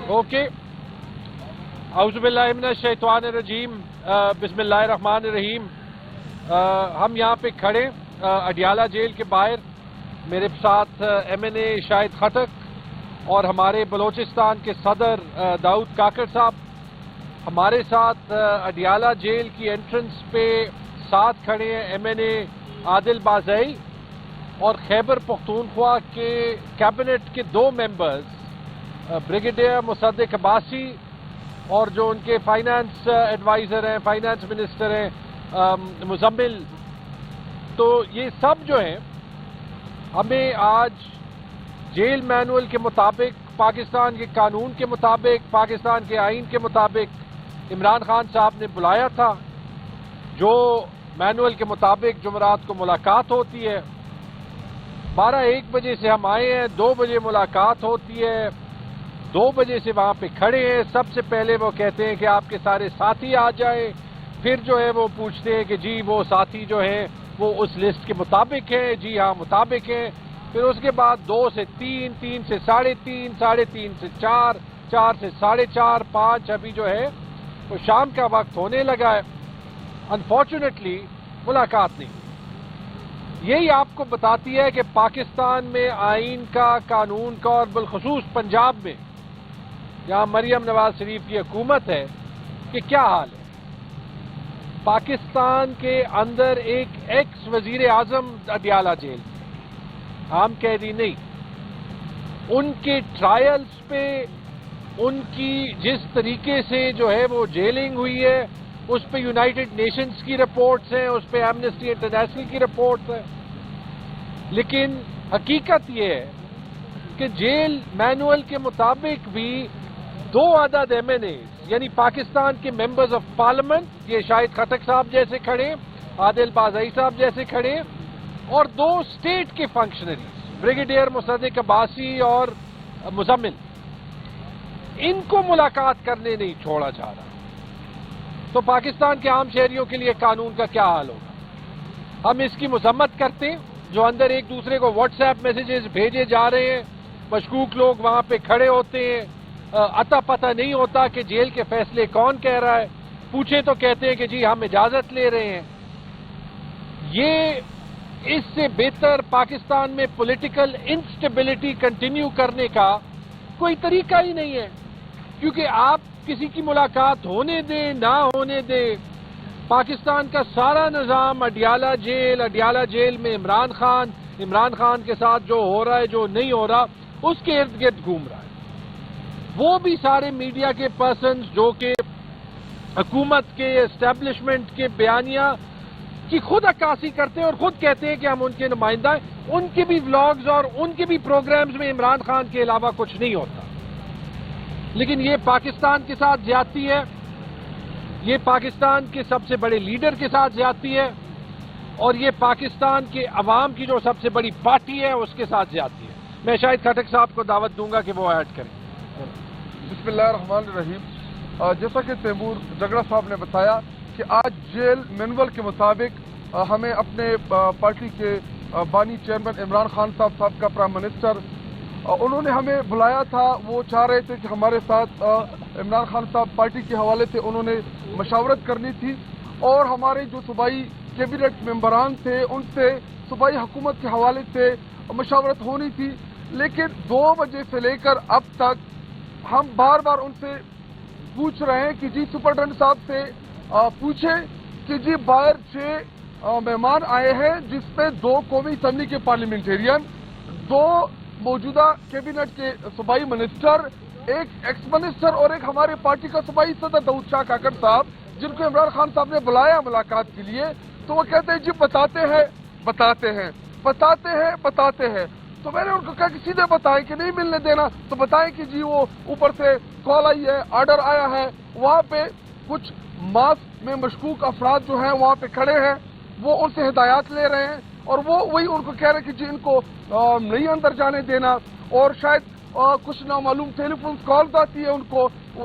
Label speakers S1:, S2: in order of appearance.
S1: Okay اعوذ باللہ من الشیطان الرجیم بسم اللہ الرحمن الرحیم. ہم یہاں پہ کھڑے اڈیالہ جیل کے باہر. میرے ساتھ ایم این اے شاہد خٹک اور ہمارے بلوچستان کے صدر داؤد کاکڑ صاحب. ہمارے ساتھ اڈیالہ جیل کی انٹرنس پہ ساتھ کھڑے ہیں ایم این اے عادل بازئی اور خیبر پختونخوا کے کیبنٹ کے 2 ممبرز بریگیڈیئر مصدق عباسی اور جو ان کے فائنانس ایڈوائزر ہیں، فائنانس منسٹر ہیں مزمل. تو یہ سب جو ہیں ہمیں آج جیل مینول کے مطابق، پاکستان کے قانون کے مطابق، پاکستان کے آئین کے مطابق عمران خان صاحب نے بلایا تھا. جو مینول کے مطابق جمعرات کو ملاقات ہوتی ہے. 12-1 بجے سے ہم آئے ہیں، 2 بجے ملاقات ہوتی ہے. 2 بجے سے وہاں پہ کھڑے ہیں. سب سے پہلے وہ کہتے ہیں کہ آپ کے سارے ساتھی آ جائیں. پھر جو ہے وہ پوچھتے ہیں کہ جی وہ ساتھی جو ہیں وہ اس لسٹ کے مطابق ہیں. جی ہاں مطابق ہیں. پھر اس کے بعد 2 سے 3، 3 سے 3.5، 3.5 سے 4، 4 سے 4.5، 5 ابھی جو ہے وہ شام کا وقت ہونے لگا ہے. انفارچونیٹلی ملاقات نہیں. یہی آپ کو بتاتی ہے کہ پاکستان میں آئین کا، قانون کا اور بالخصوص پنجاب میں جہاں مریم نواز شریف کی حکومت ہے کہ کیا حال ہے. پاکستان کے اندر ایک ایکس وزیر اعظم اڈیالہ جیل عام قیدی نہیں، ان کے ٹرائلز پہ ان کی جس طریقے سے جو ہے وہ جیلنگ ہوئی ہے اس پہ یونائٹڈ نیشنز کی رپورٹس ہیں، اس پہ ایمنسٹی انٹرنیشنل کی رپورٹس ہیں. لیکن حقیقت یہ ہے کہ جیل مینول کے مطابق بھی 2 عدد ایم این ایز یعنی پاکستان کے ممبرز آف پارلیمنٹ، یہ شاہد خٹک صاحب جیسے کھڑے، عادل بازئی صاحب جیسے کھڑے، اور 2 اسٹیٹ کے فنکشنریز بریگیڈیئر مصدق عباسی اور مزمل، ان کو ملاقات کرنے نہیں چھوڑا جا رہا. تو پاکستان کے عام شہریوں کے لیے قانون کا کیا حال ہوگا؟ ہم اس کی مذمت کرتے ہیں. جو اندر ایک دوسرے کو واٹس ایپ میسیجز بھیجے جا رہے ہیں، مشکوک لوگ وہاں پہ کھڑے ہوتے ہیں، اتا پتہ نہیں ہوتا کہ جیل کے فیصلے کون کہہ رہا ہے. پوچھے تو کہتے ہیں کہ جی ہم اجازت لے رہے ہیں. یہ اس سے بہتر پاکستان میں پولیٹیکل انسٹیبلٹی کنٹینیو کرنے کا کوئی طریقہ ہی نہیں ہے. کیونکہ آپ کسی کی ملاقات ہونے دیں نہ ہونے دیں، پاکستان کا سارا نظام اڈیالہ جیل میں عمران خان کے ساتھ جو ہو رہا ہے، جو نہیں ہو رہا، اس کے ارد گرد گھوم رہا ہے. وہ بھی سارے میڈیا کے پرسنز جو کہ حکومت کے اسٹیبلشمنٹ کے بیانیہ کی خود عکاسی کرتے ہیں اور خود کہتے ہیں کہ ہم ان کے نمائندہ ہیں، ان کے بھی ولاگز اور ان کے بھی پروگرامز میں عمران خان کے علاوہ کچھ نہیں ہوتا. لیکن یہ پاکستان کے ساتھ زیادتی ہے، یہ پاکستان کے سب سے بڑے لیڈر کے ساتھ زیادتی ہے، اور یہ پاکستان کے عوام کی جو سب سے بڑی پارٹی ہے اس کے ساتھ زیادتی ہے. میں شاہد خٹک صاحب کو دعوت دوں گا کہ وہ ایڈ کریں.
S2: بسم اللہ الرحمن الرحیم. جیسا کہ تیمور جگڑا صاحب نے بتایا کہ آج جیل مینول کے مطابق ہمیں اپنے پارٹی کے بانی چیئرمین عمران خان صاحب کا پرائم منسٹر، انہوں نے ہمیں بلایا تھا. وہ چاہ رہے تھے کہ ہمارے ساتھ عمران خان صاحب پارٹی کے حوالے سے انہوں نے مشاورت کرنی تھی، اور ہمارے جو صوبائی کیبنٹ ممبران تھے ان سے صوبائی حکومت کے حوالے سے مشاورت ہونی تھی. لیکن 2 بجے سے لے کر اب تک ہم بار بار ان سے پوچھ رہے ہیں کہ جی سپرنٹینڈنٹ صاحب سے پوچھیں کہ جی باہر 6 مہمان آئے ہیں، جس میں 2 قومی اسمبلی کے پارلیمنٹیرین، 2 موجودہ کیبنٹ کے صوبائی منسٹر، ایک ایکس منسٹر اور ایک ہمارے پارٹی کا صوبائی صدر داؤد شاہ کاکڑ صاحب، جن کو عمران خان صاحب نے بلایا ملاقات کے لیے. تو وہ کہتے ہیں جی بتاتے ہیں. تو میں نے ان کو کہا کہ سیدھے بتائیں کہ نہیں ملنے دینا، تو بتائیں کہ جی وہ اوپر سے کال آئی ہے، آرڈر آیا ہے. وہاں پہ کچھ ماسک میں مشکوک افراد جو ہیں وہاں پہ کھڑے ہیں، وہ ان سے ہدایات لے رہے ہیں، اور وہ وہی ان کو کہہ رہے ہیں کہ جی ان کو نہیں اندر جانے دینا. اور شاید کچھ نامعلوم ٹیلی فون کالز آتی ہے ان کو،